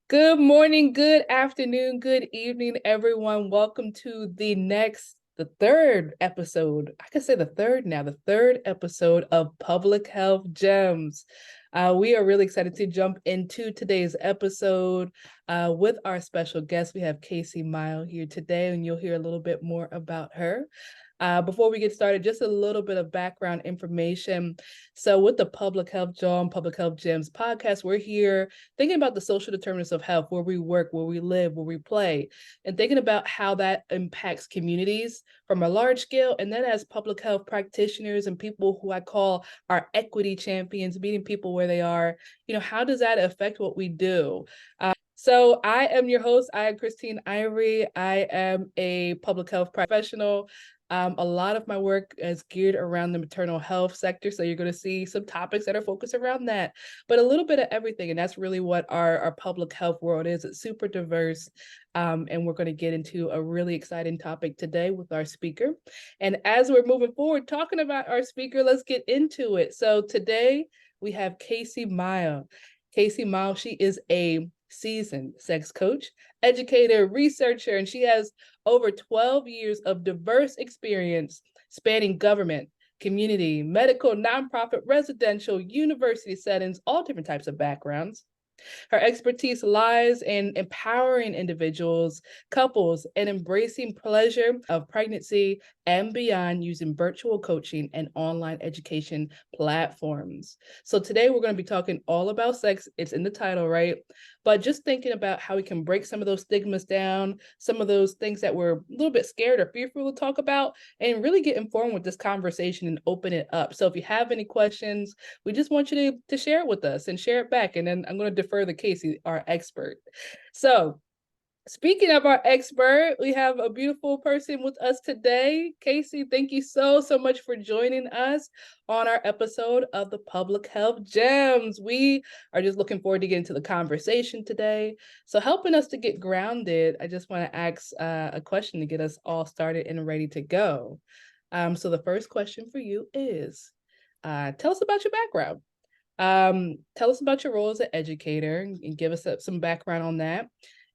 Good morning, good afternoon, good evening, everyone. Welcome to the third episode. I can say the third now, the third episode of Public Health Gems. We are really excited to jump into today's episode with our special guest. We have Kaci Mial here today, and you'll hear a little bit more about her. Before we get started, just a little bit of background information. So with the Public Health Gems podcast, we're here thinking about the social determinants of health, where we work, where we live, where we play, and thinking about how that impacts communities from a large scale. And then as public health practitioners and people who I call our equity champions, meeting people where they are, how does that affect what we do? So I am your host. I am Christine Ivory. I am a public health professional. A lot of my work is geared around the maternal health sector. So you're going to see some topics that are focused around that, but a little bit of everything. And that's really what our public health world is. It's super diverse. And we're going to get into a really exciting topic today with our speaker. And as we're moving forward, talking about our speaker, let's get into it. So today we have Kaci Mial. Kaci Mial, she is a seasoned sex coach, educator, researcher, and she has over 12 years of diverse experience spanning government, community, medical, nonprofit, residential, university settings, all different types of backgrounds. Her expertise lies in empowering individuals, couples, and embracing pleasure of pregnancy and beyond using virtual coaching and online education platforms. So today we're going to be talking all about sex. It's in the title, right? But just thinking about how we can break some of those stigmas down, some of those things that we're a little bit scared or fearful to talk about, and really get informed with this conversation and open it up. So if you have any questions, we just want you to share it with us and share it back. And then I'm going to defer to Kaci, our expert. So speaking of our expert, we have a beautiful person with us today. Kaci, thank you so much for joining us on our episode of the Public Health Gems. We are just looking forward to getting to the conversation today. So helping us to get grounded, I just want to ask a question to get us all started and ready to go. So the first question for you is, tell us about your background. Tell us about your role as an educator and give us some background on that.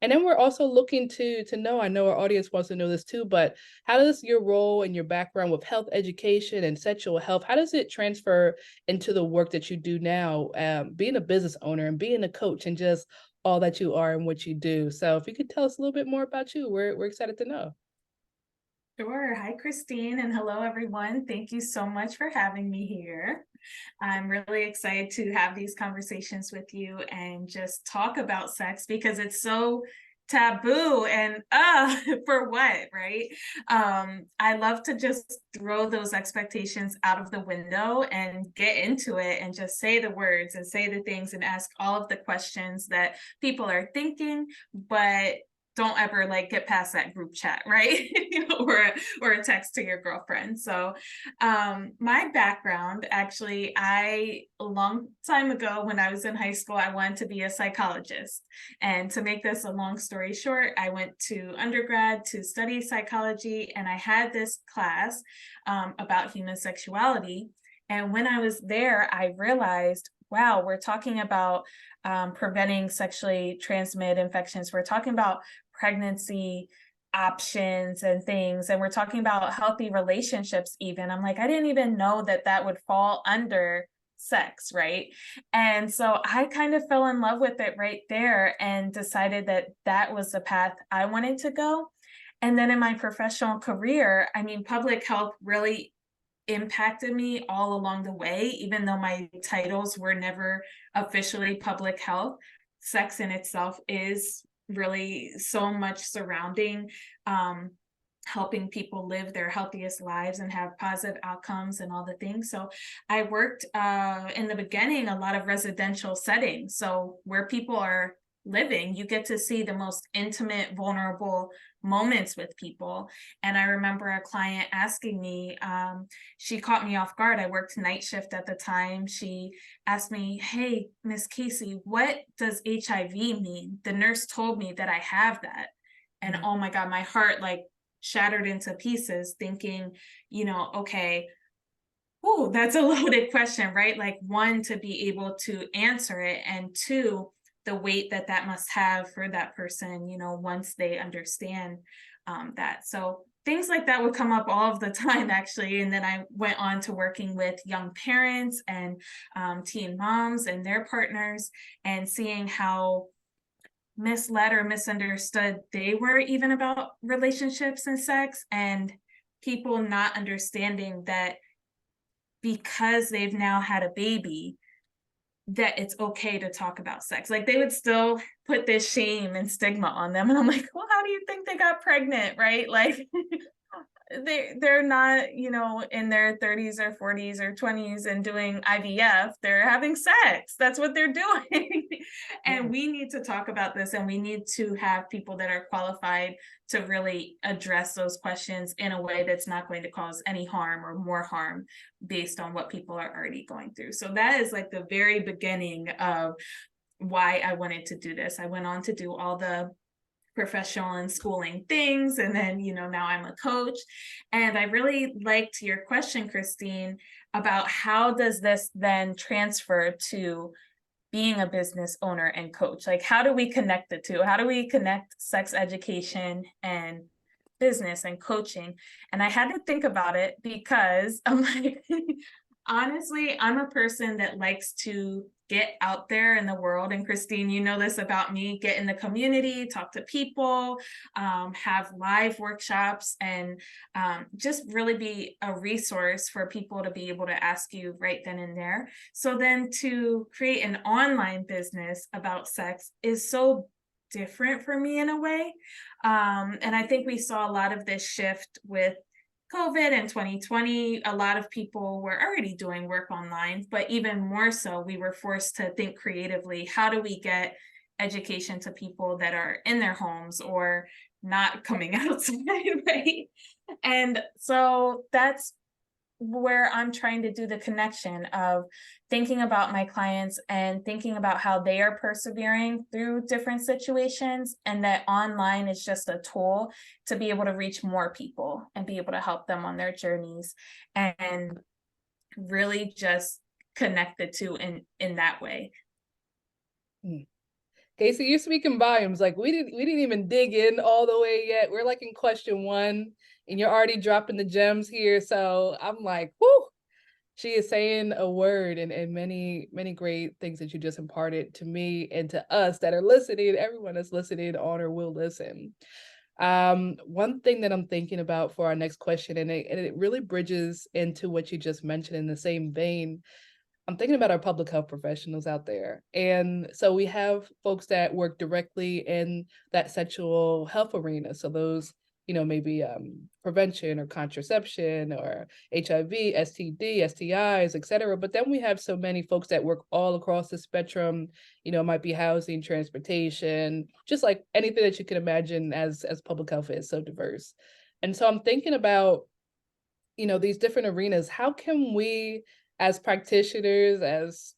And then we're also looking to know, I know our audience wants to know this too, but how does your role and your background with health education and sexual health, how does it transfer into the work that you do now, being a business owner and being a coach and just all that you are and what you do? So if you could tell us a little bit more about you, we're excited to know. Sure. Hi, Christine, and hello, everyone. Thank you so much for having me here. I'm really excited to have these conversations with you and just talk about sex because it's so taboo and for what, right? I love to just throw those expectations out of the window and get into it and just say the words and say the things and ask all of the questions that people are thinking, but don't ever get past that group chat, right? or a text to your girlfriend. So my background, actually, a long time ago when I was in high school, I wanted to be a psychologist. And to make this a long story short, I went to undergrad to study psychology, and I had this class about human sexuality. And when I was there, I realized, wow, we're talking about preventing sexually transmitted infections. We're talking about pregnancy options and things, and we're talking about healthy relationships even. I'm like, I didn't even know that would fall under sex, right? And so I kind of fell in love with it right there and decided that was the path I wanted to go. And then in my professional career, I mean, public health really impacted me all along the way, even though my titles were never officially public health. Sex in itself is really so much surrounding helping people live their healthiest lives and have positive outcomes and all the things. So I worked in the beginning a lot of residential settings. So where people are living, you get to see the most intimate, vulnerable moments with people. And I remember a client asking me, she caught me off guard. I worked night shift at the time. She asked me, hey, Miss Kaci, what does HIV mean? The nurse told me that I have that. And oh my God, my heart shattered into pieces thinking, okay, oh, that's a loaded question, right? Like, one, to be able to answer it, and two, the weight that that must have for that person, you know, once they understand that. So things like that would come up all of the time, actually. And then I went on to working with young parents and teen moms and their partners, and seeing how misled or misunderstood they were even about relationships and sex, and people not understanding that because they've now had a baby, that it's okay to talk about sex. Like, they would still put this shame and stigma on them. And I'm like, well, how do you think they got pregnant? Right? Like, they're not, you know, in their 30s or 40s or 20s and doing IVF. They're having sex. That's what they're doing. Yeah. And we need to talk about this, and we need to have people that are qualified to really address those questions in a way that's not going to cause any harm or more harm based on what people are already going through. So that is like the very beginning of why I wanted to do this. I went on to do all the professional and schooling things, and then, you know, now I'm a coach. And I really liked your question, Christine, about how does this then transfer to being a business owner and coach? Like, how do we connect the two? How do we connect sex education and business and coaching? And I had to think about it, because I'm like, honestly, I'm a person that likes to get out there in the world. And Christine, you know this about me: get in the community, talk to people, have live workshops, and just really be a resource for people to be able to ask you right then and there. So then to create an online business about sex is so different for me in a way. And I think we saw a lot of this shift with COVID in 2020. A lot of people were already doing work online, but even more so, we were forced to think creatively. How do we get education to people that are in their homes or not coming outside, right? And so that's where I'm trying to do the connection of thinking about my clients and thinking about how they are persevering through different situations, and that online is just a tool to be able to reach more people and be able to help them on their journeys, and really just connect the two in that way. Kaci, you're speaking volumes. Like, we didn't even dig in all the way yet. We're like in question 1, and you're already dropping the gems here. So I'm like, whoo, she is saying a word, and many, many great things that you just imparted to me and to us that are listening, everyone that's listening on or will listen. One thing that I'm thinking about for our next question, and it really bridges into what you just mentioned in the same vein. I'm thinking about our public health professionals out there. And so we have folks that work directly in that sexual health arena. So those, you know, maybe prevention or contraception or HIV, STD, STIs, et cetera. But then we have so many folks that work all across the spectrum. You know, it might be housing, transportation, just like anything that you can imagine, as public health is so diverse. And so I'm thinking about, you know, these different arenas. How can we, as practitioners, as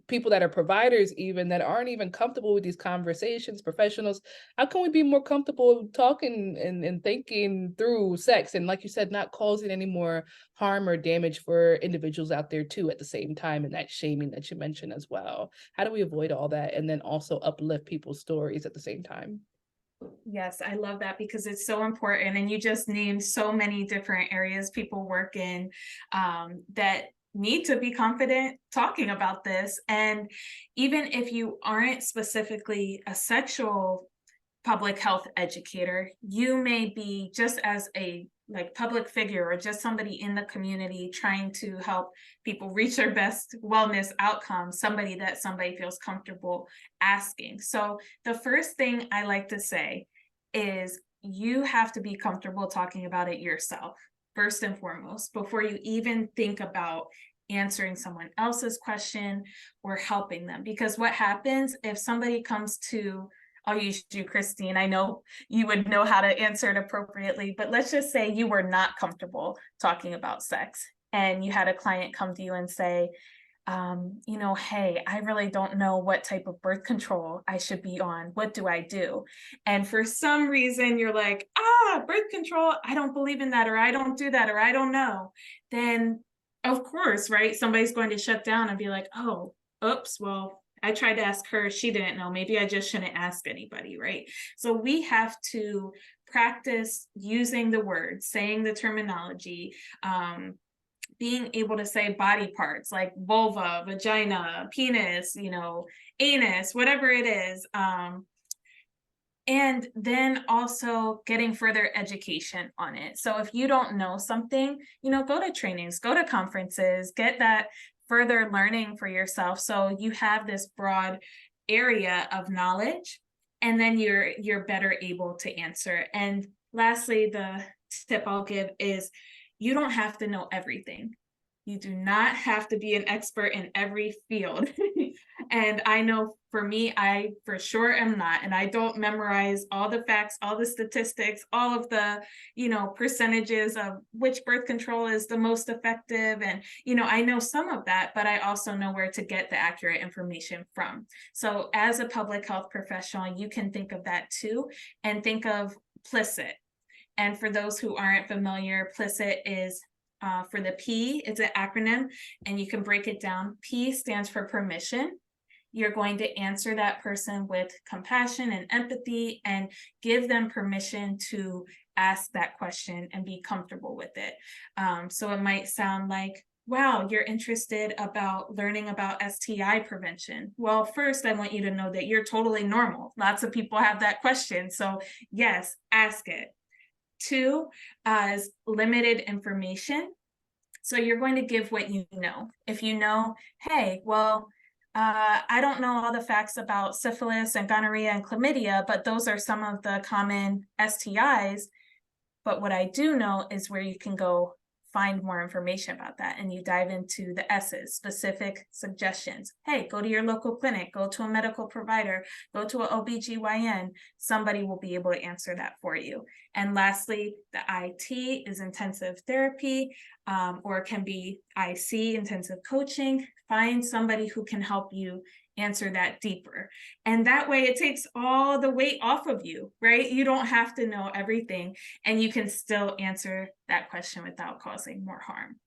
people that are providers, even that aren't even comfortable with these conversations, professionals, how can we be more comfortable talking and thinking through sex, and like you said, not causing any more harm or damage for individuals out there too at the same time, and that shaming that you mentioned as well? How do we avoid all that and then also uplift people's stories at the same time? Yes, I love that, because it's so important. And you just named so many different areas people work in, that need to be confident talking about this. And even if you aren't specifically a sexual public health educator, you may be just as a like public figure or just somebody in the community trying to help people reach their best wellness outcomes, somebody that somebody feels comfortable asking. So the first thing I like to say is you have to be comfortable talking about it yourself, first and foremost, before you even think about answering someone else's question or helping them. Because what happens if somebody comes to, I'll use you, Christine. I know you would know how to answer it appropriately, but let's just say you were not comfortable talking about sex, and you had a client come to you and say, you know, hey, I really don't know what type of birth control I should be on. What do I do? And for some reason, you're like, birth control, I don't believe in that, or I don't do that, or I don't know. Then, of course, right, somebody's going to shut down and be like, oh, oops, well, I tried to ask her, she didn't know. Maybe I just shouldn't ask anybody, right? So we have to practice using the words, saying the terminology, being able to say body parts like vulva, vagina, penis, anus, whatever it is. And then also getting further education on it. So if you don't know something, go to trainings, go to conferences, get that further learning for yourself. So you have this broad area of knowledge, and then you're better able to answer. And lastly, the tip I'll give is you don't have to know everything. You do not have to be an expert in every field. And I know for me, I for sure am not. And I don't memorize all the facts, all the statistics, all of the, percentages of which birth control is the most effective. And, I know some of that, but I also know where to get the accurate information from. So as a public health professional, you can think of that too, and think of PLISSIT. And for those who aren't familiar, PLISSIT is for the P, it's an acronym, and you can break it down. P stands for permission. You're going to answer that person with compassion and empathy and give them permission to ask that question and be comfortable with it. So it might sound like, wow, you're interested about learning about STI prevention. Well, first, I want you to know that you're totally normal. Lots of people have that question. So yes, ask it. Two is limited information. So you're going to give what you know. If you know, hey, well, I don't know all the facts about syphilis and gonorrhea and chlamydia, but those are some of the common STIs. But what I do know is where you can go find more information about that. And you dive into the S's, specific suggestions. Hey, go to your local clinic, go to a medical provider, go to an OBGYN. Somebody will be able to answer that for you. And lastly, the IT is intensive therapy, or it can be IC, intensive coaching. Find somebody who can help you answer that deeper. And that way it takes all the weight off of you, right? You don't have to know everything, and you can still answer that question without causing more harm.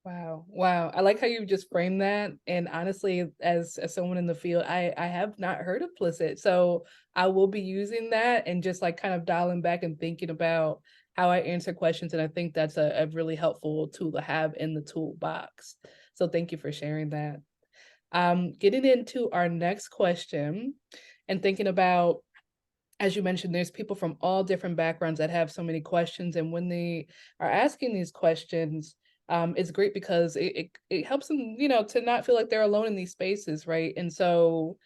Wow. Wow. I like how you just framed that. And honestly, as someone in the field, I have not heard of PLISSIT. So I will be using that and just like kind of dialing back and thinking about how I answer questions. And I think that's a really helpful tool to have in the toolbox. So thank you for sharing that. Getting into our next question and thinking about, as you mentioned, there's people from all different backgrounds that have so many questions. And when they are asking these questions, it's great because it helps them, to not feel like they're alone in these spaces, right? And so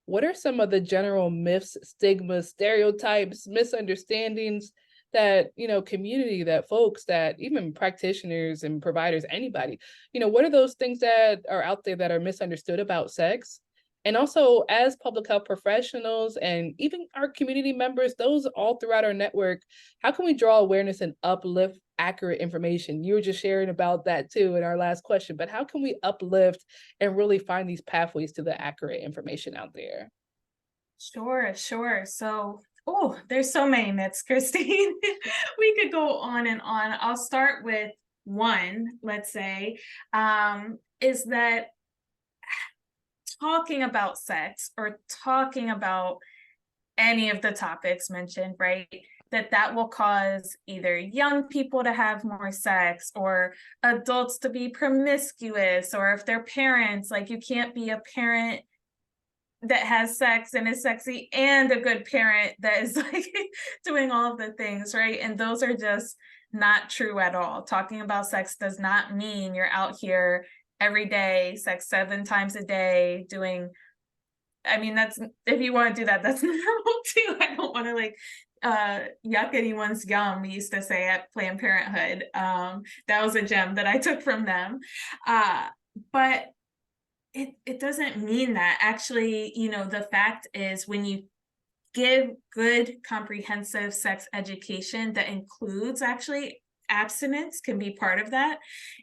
what are some of the general myths, stigmas, stereotypes, misunderstandings that, community, that folks, that even practitioners and providers, anybody, what are those things that are out there that are misunderstood about sex? And also, as public health professionals and even our community members, those all throughout our network, how can we draw awareness and uplift accurate information? You were just sharing about that too in our last question, but how can we uplift and really find these pathways to the accurate information out there? Sure, sure. So, there's so many myths, Christine. We could go on and on. I'll start with one, let's say, is that talking about sex or talking about any of the topics mentioned, right? That will cause either young people to have more sex or adults to be promiscuous, or if they're parents, like you can't be a parent that has sex and is sexy and a good parent that is like doing all of the things, right? And those are just not true at all. Talking about sex does not mean you're out here every day, sex 7 times a day, doing, I mean, that's, if you want to do that, that's normal too. I don't want to like yuck anyone's yum, we used to say at Planned Parenthood. That was a gem that I took from them. But it doesn't mean that. Actually, the fact is, when you give good comprehensive sex education that includes actually abstinence, can be part of that,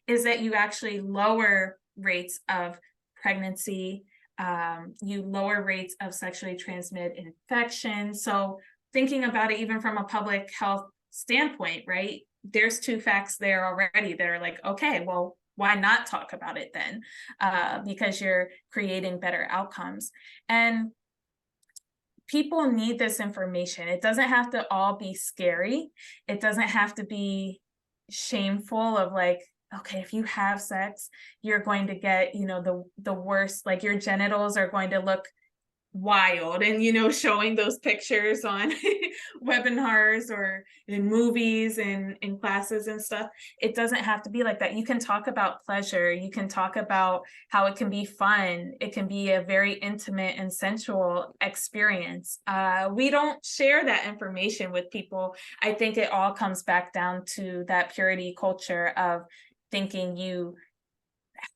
is that you actually lower rates of pregnancy, you lower rates of sexually transmitted infections. So thinking about it even from a public health standpoint, right? There's 2 facts there already that are like, okay, well, why not talk about it then? Because you're creating better outcomes. And people need this information. It doesn't have to all be scary. It doesn't have to be shameful of like, okay, if you have sex, you're going to get, the worst, like your genitals are going to look wild, and showing those pictures on webinars or in movies and in classes and stuff. It doesn't have to be like that. You can talk about pleasure, you can talk about how it can be fun, it can be a very intimate and sensual experience. We don't share that information with people. I think it all comes back down to that purity culture of thinking you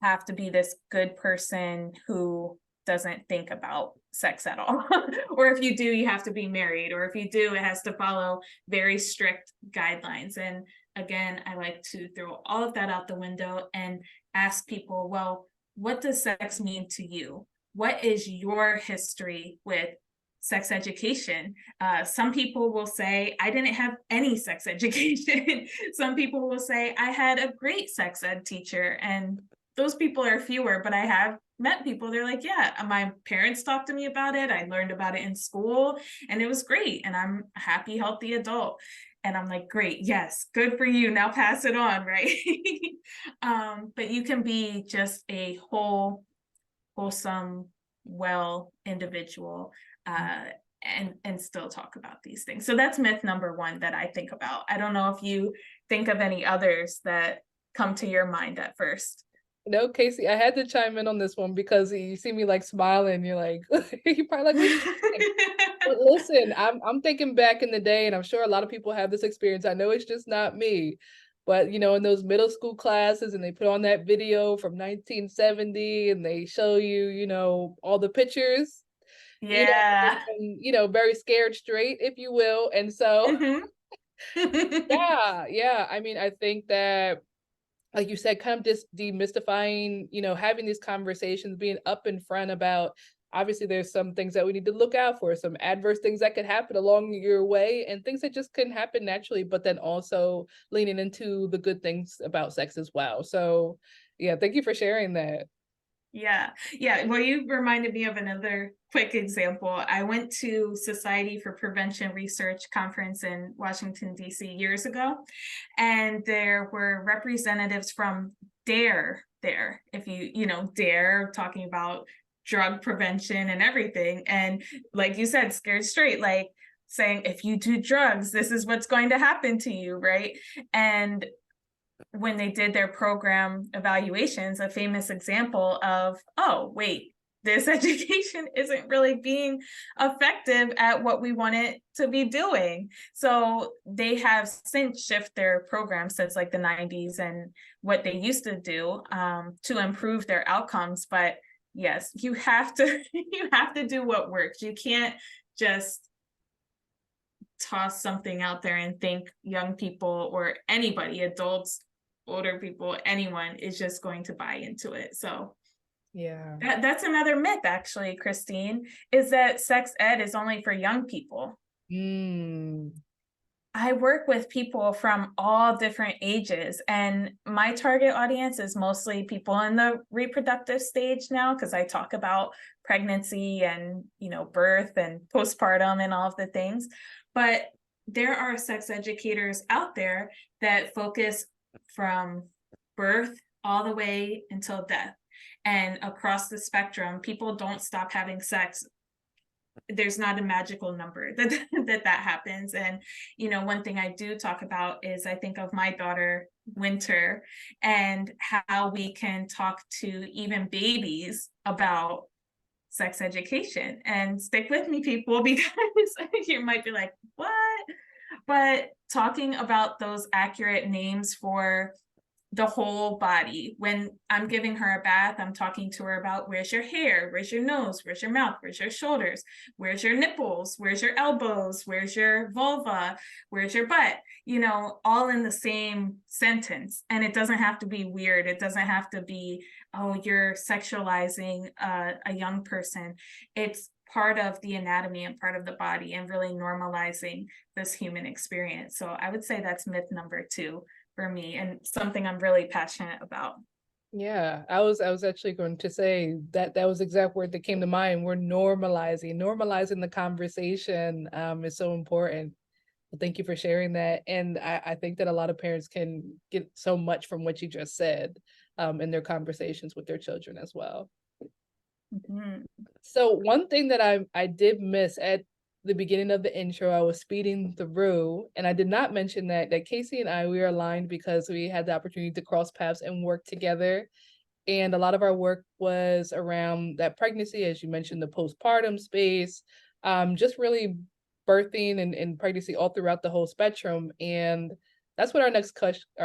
have to be this good person who doesn't think about sex at all. Or if you do, you have to be married. Or if you do, it has to follow very strict guidelines. And again, I like to throw all of that out the window and ask people, well, what does sex mean to you? What is your history with sex education? Some people will say, I didn't have any sex education. Some people will say, I had a great sex ed teacher. And those people are fewer, but I have met people, they're like, yeah, my parents talked to me about it, I learned about it in school, and it was great, and I'm a happy, healthy adult. And I'm like, great, yes, good for you, now pass it on, right? But you can be just a wholesome, well individual, and still talk about these things. So that's myth number one that I think about. I don't know if you think of any others that come to your mind at first. No, Kaci, I had to chime in on this one because you see me like smiling. You're like, you probably like, what you think? But listen, I'm thinking back in the day, and I'm sure a lot of people have this experience. I know it's just not me, but in those middle school classes, and they put on that video from 1970, and they show you, all the pictures, Yeah. and very scared straight, if you will. And so, Mhm. yeah. I mean, I think that, like you said, kind of just demystifying, having these conversations, being up in front about, obviously there's some things that we need to look out for, some adverse things that could happen along your way, and things that just couldn't happen naturally, but then also leaning into the good things about sex as well. So yeah, thank you for sharing that. Yeah. Yeah. Well, you reminded me of another quick example. I went to Society for Prevention Research conference in Washington, D.C. years ago, and there were representatives from DARE there. If DARE, talking about drug prevention and everything. And like you said, scared straight, like saying, if you do drugs, this is what's going to happen to you, right? And when they did their program evaluations, a famous example of, oh, wait, this education isn't really being effective at what we want it to be doing. So they have since shifted their program since like the 90s and what they used to do to improve their outcomes. But yes, you have to you have to do what works. You can't just toss something out there and think young people or anybody, adults, older people, anyone is just going to buy into it. So Yeah. that's another myth, actually, Christine, is that sex ed is only for young people. Mm. I work with people from all different ages, and my target audience is mostly people in the reproductive stage now, because I talk about pregnancy and birth and postpartum and all of the things. But there are sex educators out there that focus from birth all the way until death. And across the spectrum, people don't stop having sex. There's not a magical number that happens. And one thing I do talk about is, I think of my daughter Winter and how we can talk to even babies about sex education. And stick with me, people, because you might be like, what? But talking about those accurate names for the whole body. When I'm giving her a bath, I'm talking to her about, where's your hair, where's your nose, where's your mouth, where's your shoulders, where's your nipples, where's your elbows, where's your vulva, where's your butt, all in the same sentence. And it doesn't have to be weird. It doesn't have to be, oh, you're sexualizing a young person. It's part of the anatomy and part of the body, and really normalizing this human experience. So I would say that's myth number 2 for me, and something I'm really passionate about. Yeah, I was actually going to say that that was the exact word that came to mind. We're normalizing the conversation is so important. Well, thank you for sharing that. And I think that a lot of parents can get so much from what you just said in their conversations with their children as well. Mhm. So one thing that I did miss at the beginning of the intro, I was speeding through, and I did not mention that Kaci and I, we are aligned because we had the opportunity to cross paths and work together. And a lot of our work was around that pregnancy, as you mentioned, the postpartum space, just really birthing and pregnancy all throughout the whole spectrum. And that's what our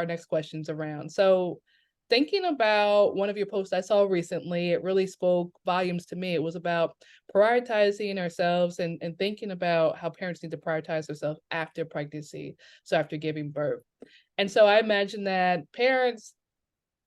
next question's around. So thinking about one of your posts I saw recently, it really spoke volumes to me. It was about prioritizing ourselves and thinking about how parents need to prioritize themselves after pregnancy, so after giving birth. And so I imagine that parents,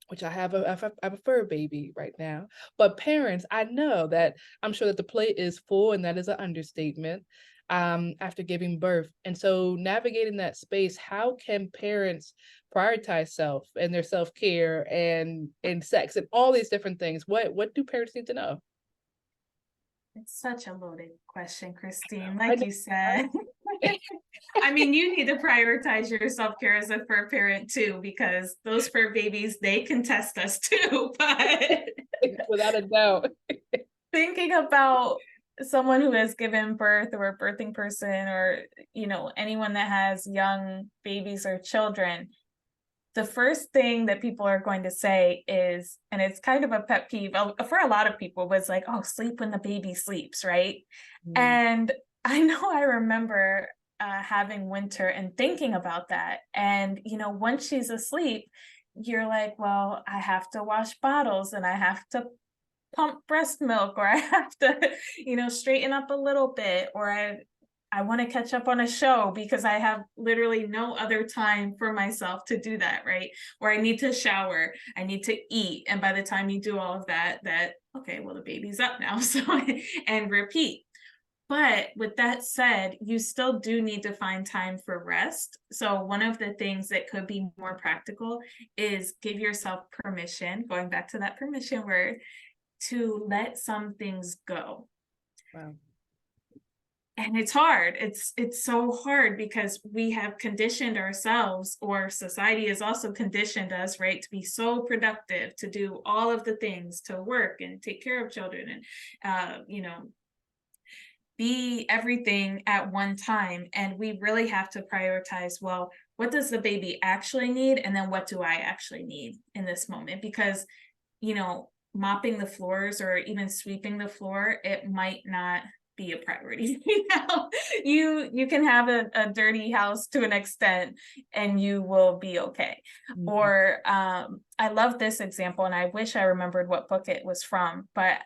which I have a fur baby right now, but parents, I know that I'm sure that the plate is full, and that is an understatement, after giving birth. And so navigating that space, how can parents prioritize self and their self-care and sex and all these different things? What do parents need to know? It's such a loaded question, Christine. I Like know, you right? said, I mean, you need to prioritize your self-care as a fur parent too, because those fur babies, they can test us too. But Without a doubt. thinking about someone who has given birth or a birthing person or, anyone that has young babies or children, the first thing that people are going to say is, and it's kind of a pet peeve for a lot of people, was like, oh, sleep when the baby sleeps, right? Mm, And I know I remember having Winter and thinking about that. And, once she's asleep, you're like, well, I have to wash bottles and I have to pump breast milk, or I have to, straighten up a little bit, or I want to catch up on a show because I have literally no other time for myself to do that, right? Or I need to shower, I need to eat. And by the time you do all of that, okay, well, the baby's up now. So, and repeat. But with that said, you still do need to find time for rest. So, one of the things that could be more practical is give yourself permission, going back to that permission word, to let some things go. wow. And it's hard. It's so hard because we have conditioned ourselves, or society has also conditioned us, right, to be so productive, to do all of the things, to work and take care of children, and be everything at one time. And we really have to prioritize, well, what does the baby actually need, and then what do I actually need in this moment? Because mopping the floors or even sweeping the floor, it might not be a priority. You can have a dirty house to an extent and you will be okay. Mhm. Or I love this example, and I wish I remembered what book it was from, but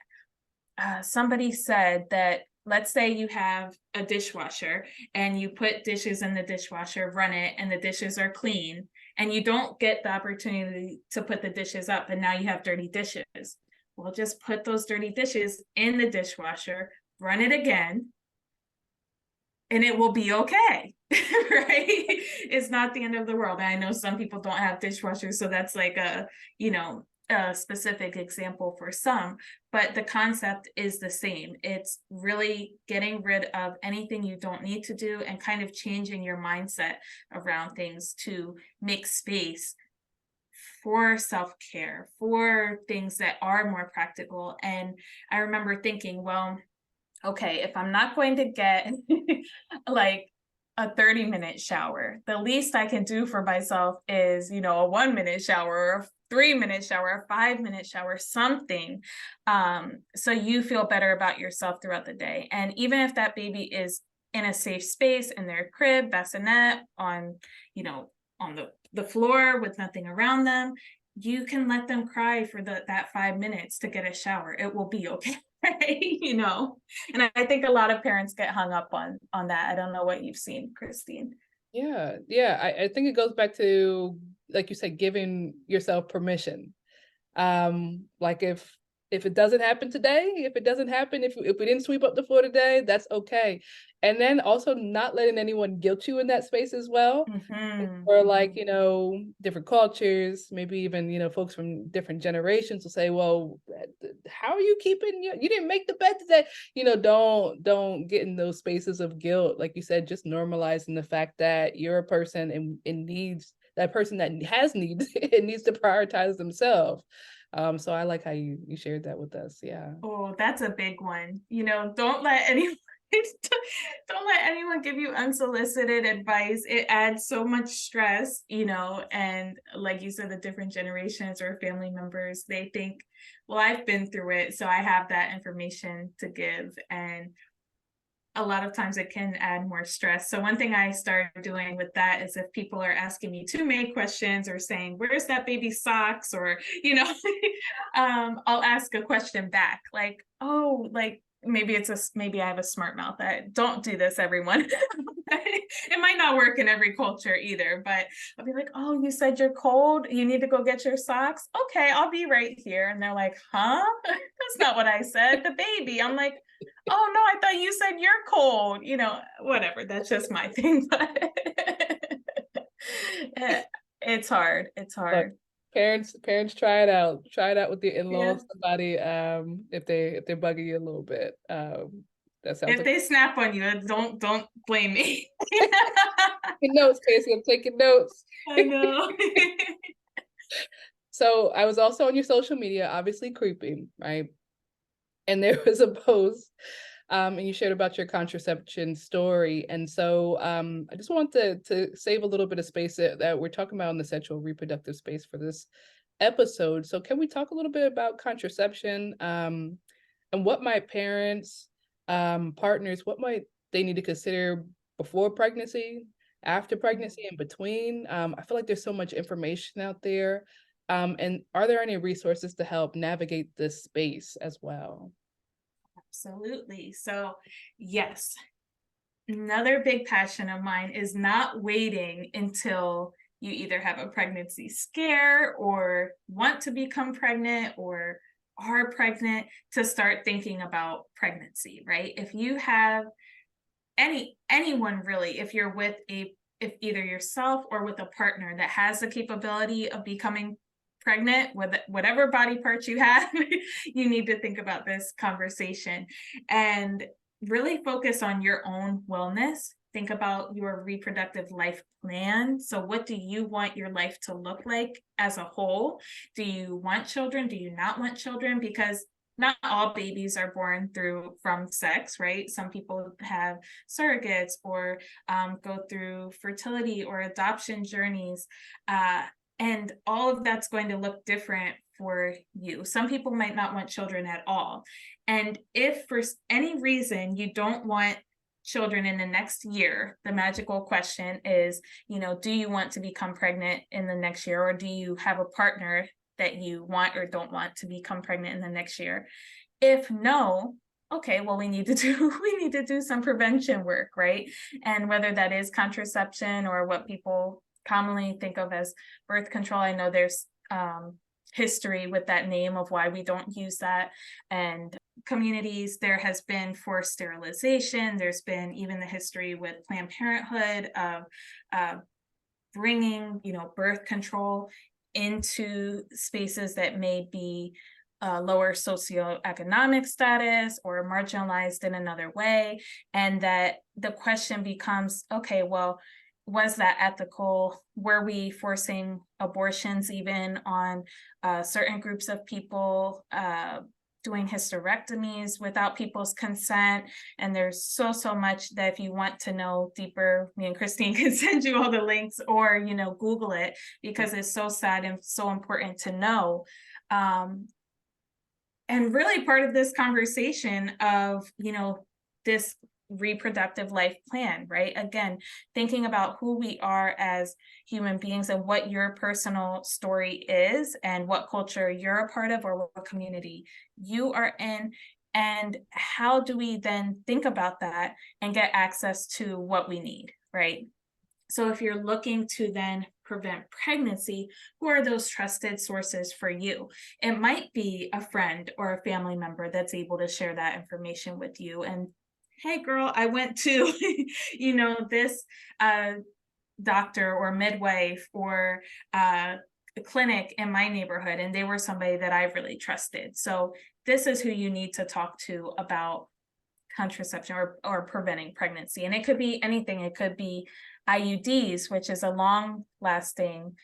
somebody said that, let's say you have a dishwasher and you put dishes in the dishwasher, run it, and the dishes are clean, and you don't get the opportunity to put the dishes up, and now you have dirty dishes. Well, just put those dirty dishes in the dishwasher, run it again, and it will be okay. Right? It's not the end of the world. I know some people don't have dishwashers, so that's like a specific example for some, but the concept is the same. It's really getting rid of anything you don't need to do and kind of changing your mindset around things to make space for self-care, for things that are more practical. And I remember thinking, well, okay, if I'm not going to get like a 30-minute shower, the least I can do for myself is, a 1-minute shower, or a 3-minute shower, a 5-minute shower, something. So you feel better about yourself throughout the day. And even if that baby is in a safe space in their crib, bassinet, on, on the floor with nothing around them, you can let them cry for that 5 minutes to get a shower. It will be okay. And I think a lot of parents get hung up on that. I don't know what you've seen, Christine. Yeah, yeah. I think it goes back to, like you said, giving yourself permission. Like if it doesn't happen today, if it doesn't happen, if we didn't sweep up the floor today, that's okay. And then also not letting anyone guilt you in that space as well. Mm-hmm. Or like, different cultures, maybe even, folks from different generations will say, well, how are you keeping you didn't make the bed today? Don't get in those spaces of guilt. Like you said, just normalizing the fact that you're a person and needs that person that has needs it needs to prioritize themselves. So I like how you shared that with us. Yeah. Oh, that's a big one. Don't let anyone don't let anyone give you unsolicited advice. It adds so much stress, and like you said, the different generations or family members, they think, well, I've been through it, so I have that information to give. And a lot of times it can add more stress. So one thing I started doing with that is if people are asking me too many questions or saying, where's that baby's socks? Or, I'll ask a question back like, oh, like maybe maybe I have a smart mouth. Don't do this, everyone. It might not work in every culture either, but I'll be like, oh, you said you're cold. You need to go get your socks. Okay, I'll be right here. And they're like, huh? That's not what I said. The baby. I'm like, oh no, I thought you said you're cold, whatever. That's just my thing, but it's hard. It's Look, hard. parents try it out. Try it out with your Yeah. in-laws, somebody, if they're bugging you a little bit. That sounds If like they snap on you, don't blame me. taking notes, Casey. I'm taking notes. I know. So I was also on your social media, obviously creepy, right? And there was a post, and you shared about your contraception story. And so I just want to save a little bit of space that we're talking about in the sexual reproductive space for this episode. So can we talk a little bit about contraception, and what might parents, partners, what might they need to consider before pregnancy, after pregnancy, in between? I feel like there's so much information out there. And are there any resources to help navigate this space as well? Absolutely. So, yes, another big passion of mine is not waiting until you either have a pregnancy scare or want to become pregnant or are pregnant to start thinking about pregnancy, right? If you have anyone really, if you're with if either yourself or with a partner that has the capability of becoming pregnant with whatever body parts you have, you need to think about this conversation and really focus on your own wellness. Think about your reproductive life plan. So what do you want your life to look like as a whole? Do you want children? Do you not want children? Because not all babies are born from sex, right? Some people have surrogates or go through fertility or adoption journeys. And all of that's going to look different for you. Some people might not want children at all. And if for any reason you don't want children in the next year, the magical question is, do you want to become pregnant in the next year, or do you have a partner that you want or don't want to become pregnant in the next year? If no, okay, well, we need to do some prevention work, right? And whether that is contraception or what people commonly think of as birth control, I know there's history with that name of why we don't use that. And communities, there has been forced sterilization. There's been even the history with Planned Parenthood of bringing, birth control into spaces that may be lower socioeconomic status or marginalized in another way. And that the question becomes, okay, well, was that ethical? Were we forcing abortions even on certain groups of people, doing hysterectomies without people's consent? And there's so much that if you want to know deeper, me and Christine can send you all the links, or Google it, because it's so sad and so important to know. And really part of this conversation of this reproductive life plan, right? Again, thinking about who we are as human beings and what your personal story is and what culture you're a part of or what community you are in, and how do we then think about that and get access to what we need, right? So if you're looking to then prevent pregnancy, who are those trusted sources for you? It might be a friend or a family member that's able to share that information with you. And hey, girl, I went to, this doctor or midwife or a clinic in my neighborhood, and they were somebody that I really trusted. So this is who you need to talk to about contraception or preventing pregnancy. And it could be anything. It could be IUDs, which is a long lasting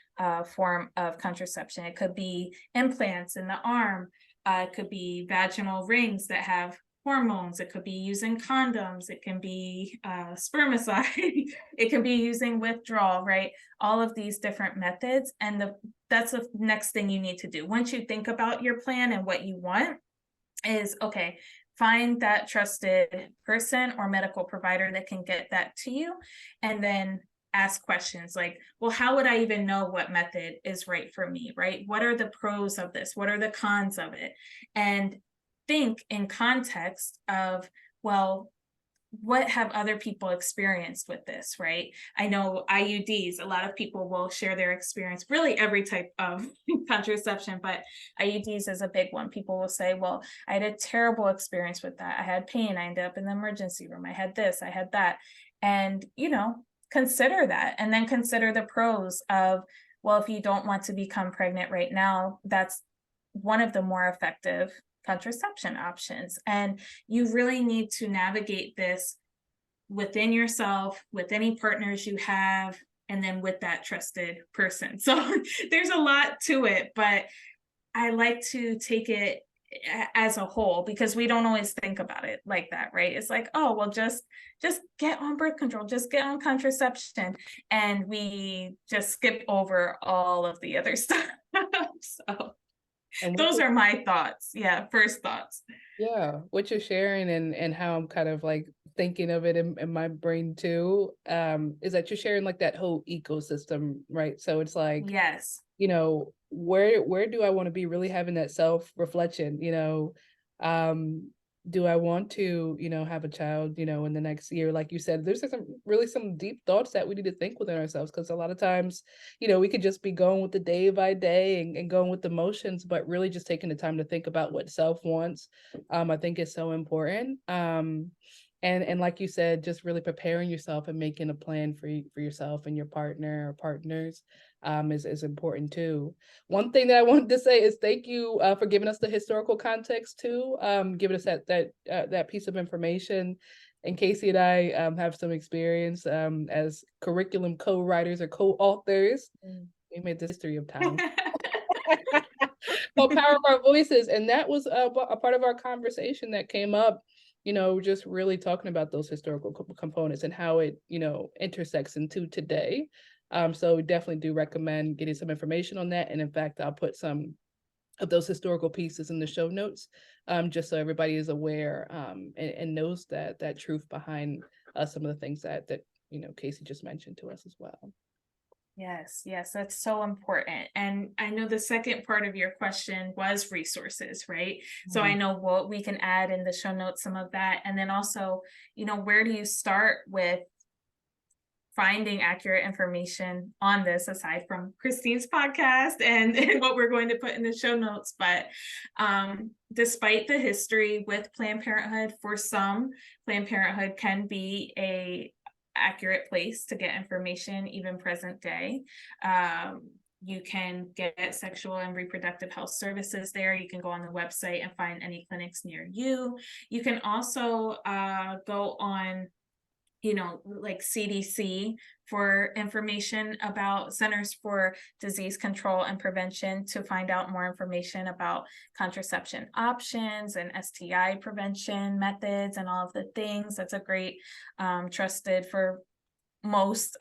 form of contraception. It could be implants in the arm. It could be vaginal rings that have hormones. It could be using condoms. It can be spermicide. It can be using withdrawal, right? All of these different methods. And that's the next thing you need to do. Once you think about your plan and what you want, is okay, find that trusted person or medical provider that can get that to you, and then ask questions like, well, how would I even know what method is right for me, right? What are the pros of this? What are the cons of it? And think in context of, well, what have other people experienced with this, right? I know IUDs, a lot of people will share their experience, really every type of contraception, but IUDs is a big one. People will say, well, I had a terrible experience with that. I had pain. I ended up in the emergency room. I had this, I had that. And, consider that. And then consider the pros of, well, if you don't want to become pregnant right now, that's one of the more effective contraception options. And you really need to navigate this within yourself, with any partners you have, and then with that trusted person. So there's a lot to it, but I like to take it as a whole, because we don't always think about it like that, right? It's like, oh, well, just get on birth control, just get on contraception, and we just skip over all of the other stuff. So And those are my thoughts. Yeah, first thoughts. yeah, what you're sharing and how I'm kind of like thinking of it in my brain too, is that you're sharing like that whole ecosystem, right? So it's like, Yes. where do I want to be really having that self-reflection, do I want to, have a child, in the next year? Like you said, there's some deep thoughts that we need to think within ourselves, because a lot of times, we could just be going with the day by day and going with the motions, but really just taking the time to think about what self wants, I think is so important. And like you said, just really preparing yourself and making a plan for yourself and your partner or partners, is important too. One thing that I wanted to say is thank you for giving us the historical context too, giving us that piece of information. And Kaci and I have some experience as curriculum co-writers or co-authors. We made this history of time. Well, power of our voices, and that was a part of our conversation that came up. Just really talking about those historical components and how it intersects into today. So we definitely do recommend getting some information on that. And in fact, I'll put some of those historical pieces in the show notes, just so everybody is aware, and knows that truth behind some of the things that Kaci just mentioned to us as well. Yes, that's so important. And I know the second part of your question was resources, right? So I know what we can add in the show notes, some of that. And then also, where do you start with finding accurate information on this, aside from Christine's podcast and what we're going to put in the show notes? But despite the history with Planned Parenthood, for some, Planned Parenthood can be a accurate place to get information, even present day. You can get sexual and reproductive health services there. You can go on the website and find any clinics near you. You can also go on, like CDC for information about Centers for Disease Control and Prevention, to find out more information about contraception options and STI prevention methods and all of the things. That's a great, trusted for most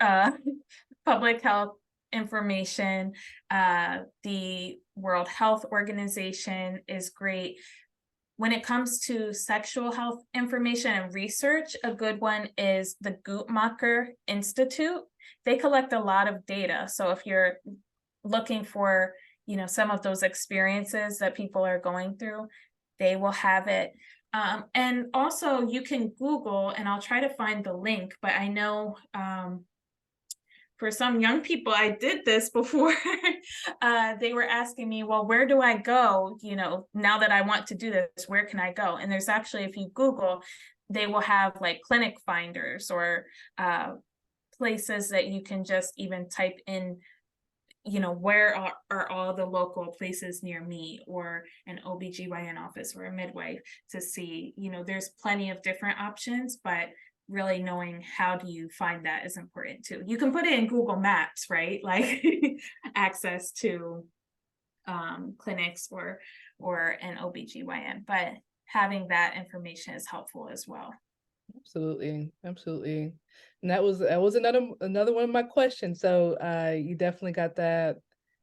public health information. The World Health Organization is great. When it comes to sexual health information and research, a good one is the Guttmacher Institute. They collect a lot of data. So if you're looking for, some of those experiences that people are going through, they will have it. And also you can Google, and I'll try to find the link, but I know for some young people, I did this before. They were asking me, well, where do I go? Now that I want to do this, where can I go? And there's actually, if you Google, they will have like clinic finders or places that you can just even type in, where are all the local places near me, or an OBGYN office or a midwife, to see, there's plenty of different options, but really knowing how do you find that is important too. You can put it in Google Maps, right? Like access to clinics or an OBGYN, but having that information is helpful as well. Absolutely, absolutely. And that was another one of my questions. So you definitely got that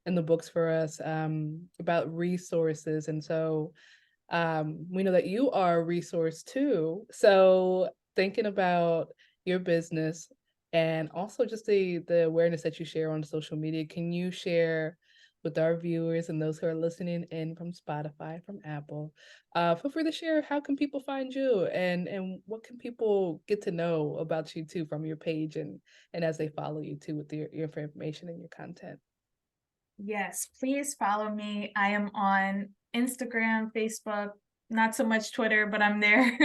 in the books for us, about resources. And so we know that you are a resource too. So thinking about your business and also just the awareness that you share on social media, can you share with our viewers and those who are listening in from Spotify, from Apple, feel free to share, how can people find you, and what can people get to know about you too from your page, and as they follow you too with your information and your content. Yes, please follow me. I am on Instagram, Facebook, not so much Twitter, but I'm there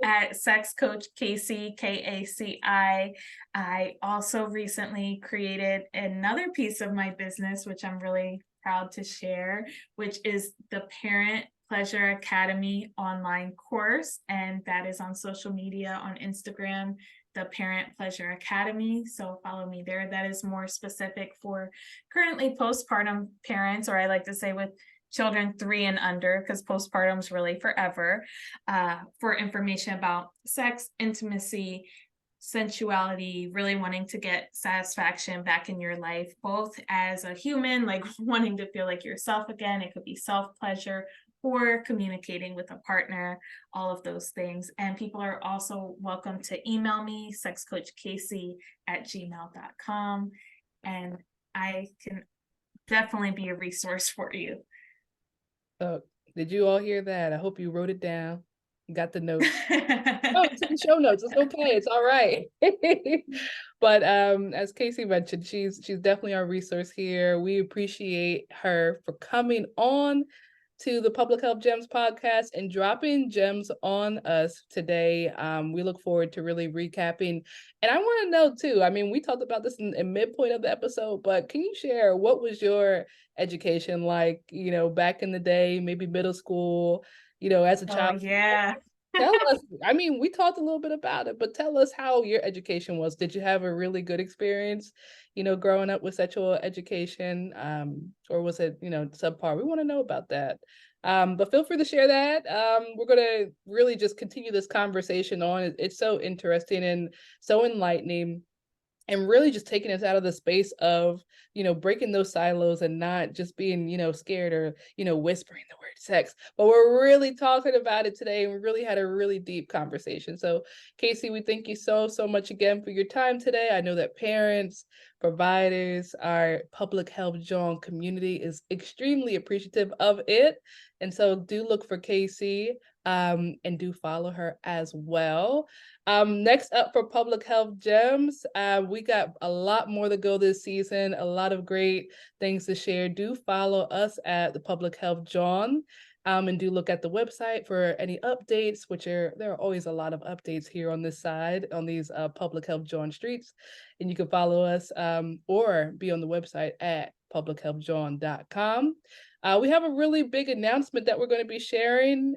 at Sex Coach Kaci, Kaci. I also recently created another piece of my business, which I'm really proud to share, which is the Parent Pleasure Academy online course. And that is on social media, on Instagram, the Parent Pleasure Academy. So follow me there. That is more specific for currently postpartum parents, or I like to say with children 3 and under, because postpartum is really forever, for information about sex, intimacy, sensuality, really wanting to get satisfaction back in your life, both as a human, like wanting to feel like yourself again. It could be self-pleasure, or communicating with a partner, all of those things. And people are also welcome to email me, sexcoachkaci@gmail.com. And I can definitely be a resource for you. So did you all hear that? I hope you wrote it down, got the notes. Oh, it's in the show notes. It's okay. It's all right. But as Kaci mentioned, she's definitely our resource here. We appreciate her for coming on to the Public Health Gems podcast and dropping gems on us today. We look forward to really recapping. And I want to know too, I mean, we talked about this in midpoint of the episode, but can you share, what was your education like, back in the day, maybe middle school, as a Oh, child? yeah. Tell us, I mean, we talked a little bit about it, but tell us how your education was. Did you have a really good experience, growing up with sexual education? Or was it, subpar? We want to know about that. But feel free to share that. We're going to really just continue this conversation on. It's so interesting and so enlightening, and really just taking us out of the space of, breaking those silos and not just being, scared or, whispering the word sex, but we're really talking about it today. And we really had a really deep conversation. So Kaci, we thank you so, so much again for your time today. I know that parents, providers, our public health John community is extremely appreciative of it. And so do look for Kaci, and do follow her as well. Next up for Public Health Gems, we got a lot more to go this season, a lot of great things to share. Do follow us at the Public Health John, and do look at the website for any updates, there are always a lot of updates here on this side, on these Public Health John streets. And you can follow us, or be on the website at publichealthjohn.com. We have a really big announcement that we're going to be sharing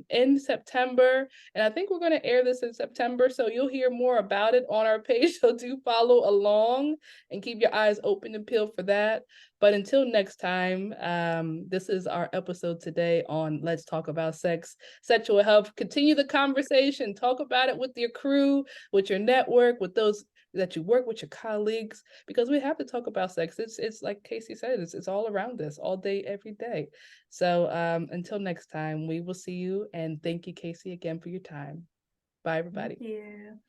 in September, and I think we're going to air this in September, so you'll hear more about it on our page, so do follow along and keep your eyes open and peeled for that. But until next time, this is our episode today on Let's Talk About Sex, Sexual Health. Continue the conversation, talk about it with your crew, with your network, with those that you work with, your colleagues, because we have to talk about sex. It's like Kaci said, it's all around us all day, every day. So until next time, we will see you. And thank you, Kaci, again for your time. Bye, everybody. Thank you.